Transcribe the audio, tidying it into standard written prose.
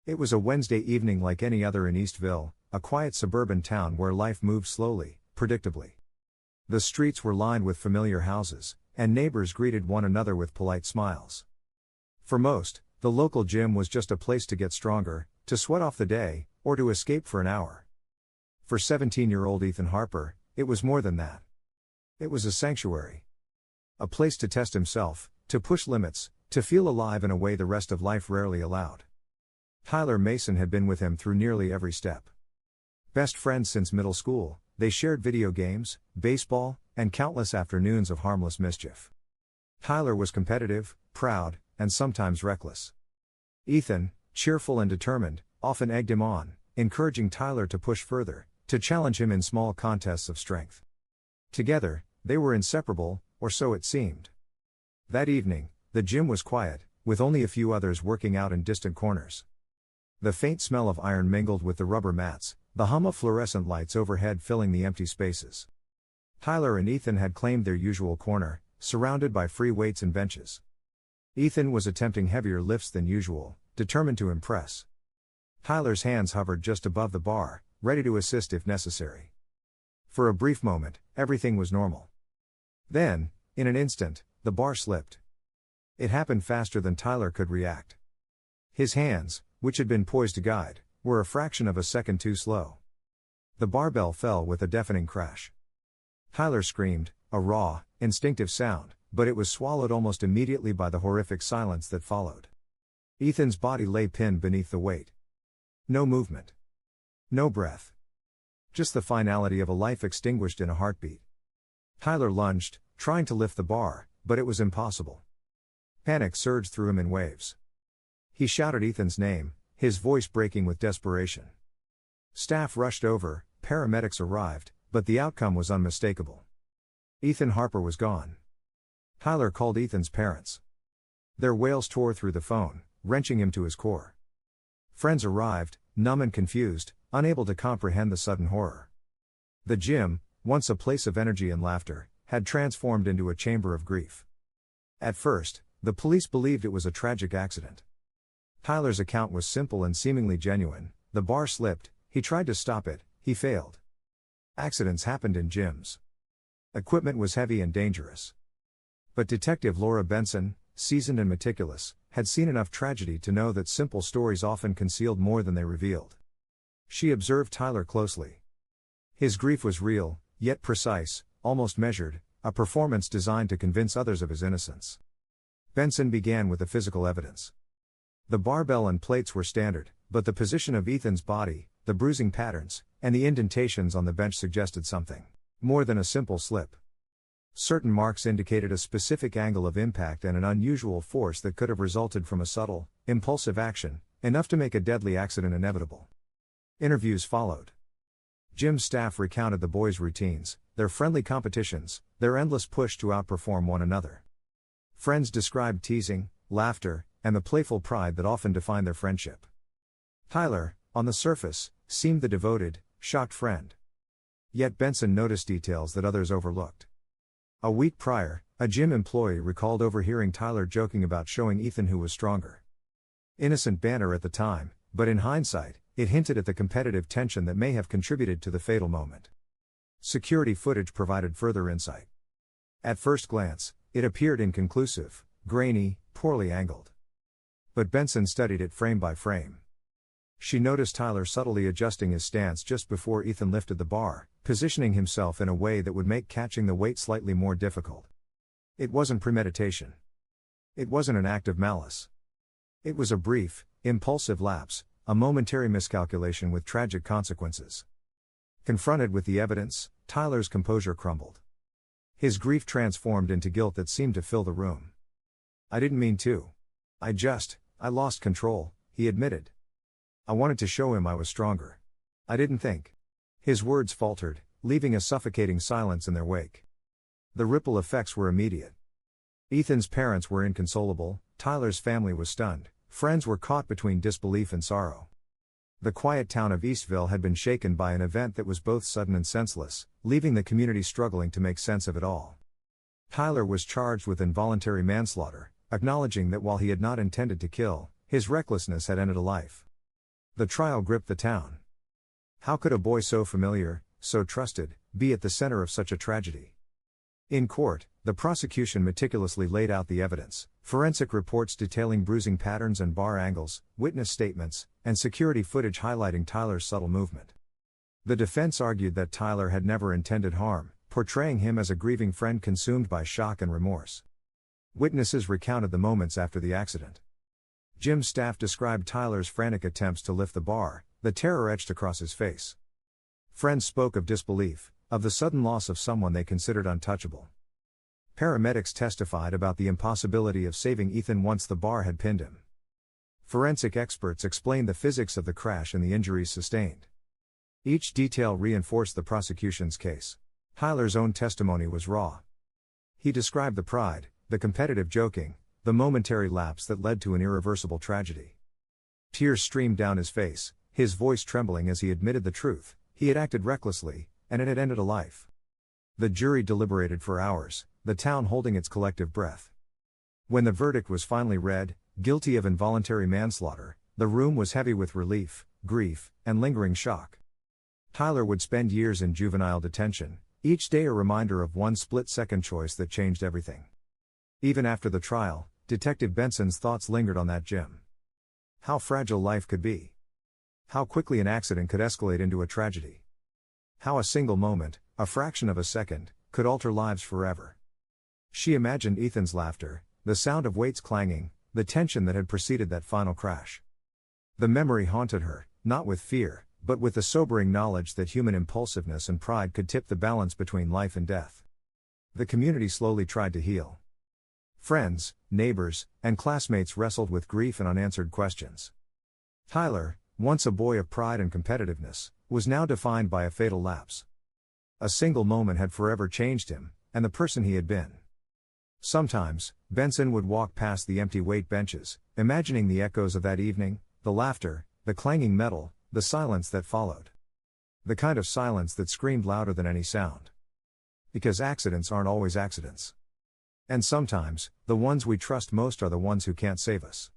It was a Wednesday evening like any other in Eastville, a quiet suburban town where life moved slowly, predictably. The streets were lined with familiar houses, and neighbors greeted one another with polite smiles. For most, the local gym was just a place to get stronger, to sweat off the day, or to escape for an hour. For 17-year-old Ethan Harper, it was more than that. It was a sanctuary. A place to test himself, to push limits, to feel alive in a way the rest of life rarely allowed. Tyler Mason had been with him through nearly every step. Best friends since middle school, they shared video games, baseball, and countless afternoons of harmless mischief. Tyler was competitive, proud, and sometimes reckless. Ethan, cheerful and determined, often egged him on, encouraging Tyler to push further, to challenge him in small contests of strength. Together, they were inseparable, or so it seemed. That evening, the gym was quiet, with only a few others working out in distant corners. The faint smell of iron mingled with the rubber mats, the hum of fluorescent lights overhead filling the empty spaces. Tyler and Ethan had claimed their usual corner, surrounded by free weights and benches. Ethan was attempting heavier lifts than usual, determined to impress. Tyler's hands hovered just above the bar, ready to assist if necessary. For a brief moment, everything was normal. Then, in an instant, the bar slipped. It happened faster than Tyler could react. His hands, which had been poised to guide, were a fraction of a second too slow. The barbell fell with a deafening crash. Tyler screamed, a raw, instinctive sound, but it was swallowed almost immediately by the horrific silence that followed. Ethan's body lay pinned beneath the weight. No movement. No breath. Just the finality of a life extinguished in a heartbeat. Tyler lunged, trying to lift the bar, but it was impossible. Panic surged through him in waves. He shouted Ethan's name, his voice breaking with desperation. Staff rushed over, paramedics arrived, but the outcome was unmistakable. Ethan Harper was gone. Tyler called Ethan's parents. Their wails tore through the phone, wrenching him to his core. Friends arrived, numb and confused, unable to comprehend the sudden horror. The gym, once a place of energy and laughter, had transformed into a chamber of grief. At first, the police believed it was a tragic accident. Tyler's account was simple and seemingly genuine. The bar slipped, he tried to stop it, he failed. Accidents happened in gyms. Equipment was heavy and dangerous. But Detective Laura Benson, seasoned and meticulous, had seen enough tragedy to know that simple stories often concealed more than they revealed. She observed Tyler closely. His grief was real, yet precise, almost measured, a performance designed to convince others of his innocence. Benson began with the physical evidence. The barbell and plates were standard, but the position of Ethan's body, the bruising patterns, and the indentations on the bench suggested something more than a simple slip. Certain marks indicated a specific angle of impact and an unusual force that could have resulted from a subtle, impulsive action, enough to make a deadly accident inevitable. Interviews followed. Gym staff recounted the boys' routines, their friendly competitions, their endless push to outperform one another. Friends described teasing, laughter, and the playful pride that often defined their friendship. Tyler, on the surface, seemed the devoted, shocked friend. Yet Benson noticed details that others overlooked. A week prior, a gym employee recalled overhearing Tyler joking about showing Ethan who was stronger. Innocent banter at the time, but in hindsight, it hinted at the competitive tension that may have contributed to the fatal moment. Security footage provided further insight. At first glance, it appeared inconclusive, grainy, poorly angled. But Benson studied it frame by frame. She noticed Tyler subtly adjusting his stance just before Ethan lifted the bar, positioning himself in a way that would make catching the weight slightly more difficult. It wasn't premeditation. It wasn't an act of malice. It was a brief, impulsive lapse, a momentary miscalculation with tragic consequences. Confronted with the evidence, Tyler's composure crumbled. His grief transformed into guilt that seemed to fill the room. "I didn't mean to. I lost control," he admitted. "I wanted to show him I was stronger. I didn't think." His words faltered, leaving a suffocating silence in their wake. The ripple effects were immediate. Ethan's parents were inconsolable, Tyler's family was stunned, friends were caught between disbelief and sorrow. The quiet town of Eastville had been shaken by an event that was both sudden and senseless, leaving the community struggling to make sense of it all. Tyler was charged with involuntary manslaughter, acknowledging that while he had not intended to kill, his recklessness had ended a life. The trial gripped the town. How could a boy so familiar, so trusted, be at the center of such a tragedy? In court, the prosecution meticulously laid out the evidence: forensic reports detailing bruising patterns and bar angles, witness statements, and security footage highlighting Tyler's subtle movement. The defense argued that Tyler had never intended harm, portraying him as a grieving friend consumed by shock and remorse. Witnesses recounted the moments after the accident. Gym staff described Tyler's frantic attempts to lift the bar, the terror etched across his face. Friends spoke of disbelief, of the sudden loss of someone they considered untouchable. Paramedics testified about the impossibility of saving Ethan once the bar had pinned him. Forensic experts explained the physics of the crash and the injuries sustained. Each detail reinforced the prosecution's case. Tyler's own testimony was raw. He described the pride, the competitive joking, the momentary lapse that led to an irreversible tragedy. Tears streamed down his face, his voice trembling as he admitted the truth: he had acted recklessly, and it had ended a life. The jury deliberated for hours, the town holding its collective breath. When the verdict was finally read, guilty of involuntary manslaughter, the room was heavy with relief, grief, and lingering shock. Tyler would spend years in juvenile detention, each day a reminder of one split-second choice that changed everything. Even after the trial, Detective Benson's thoughts lingered on that gym. How fragile life could be. How quickly an accident could escalate into a tragedy. How a single moment, a fraction of a second, could alter lives forever. She imagined Ethan's laughter, the sound of weights clanging, the tension that had preceded that final crash. The memory haunted her, not with fear, but with the sobering knowledge that human impulsiveness and pride could tip the balance between life and death. The community slowly tried to heal. Friends, neighbors, and classmates wrestled with grief and unanswered questions. Tyler, once a boy of pride and competitiveness, was now defined by a fatal lapse. A single moment had forever changed him, and the person he had been. Sometimes, Benson would walk past the empty weight benches, imagining the echoes of that evening, the laughter, the clanging metal, the silence that followed. The kind of silence that screamed louder than any sound. Because accidents aren't always accidents. And sometimes, the ones we trust most are the ones who can't save us.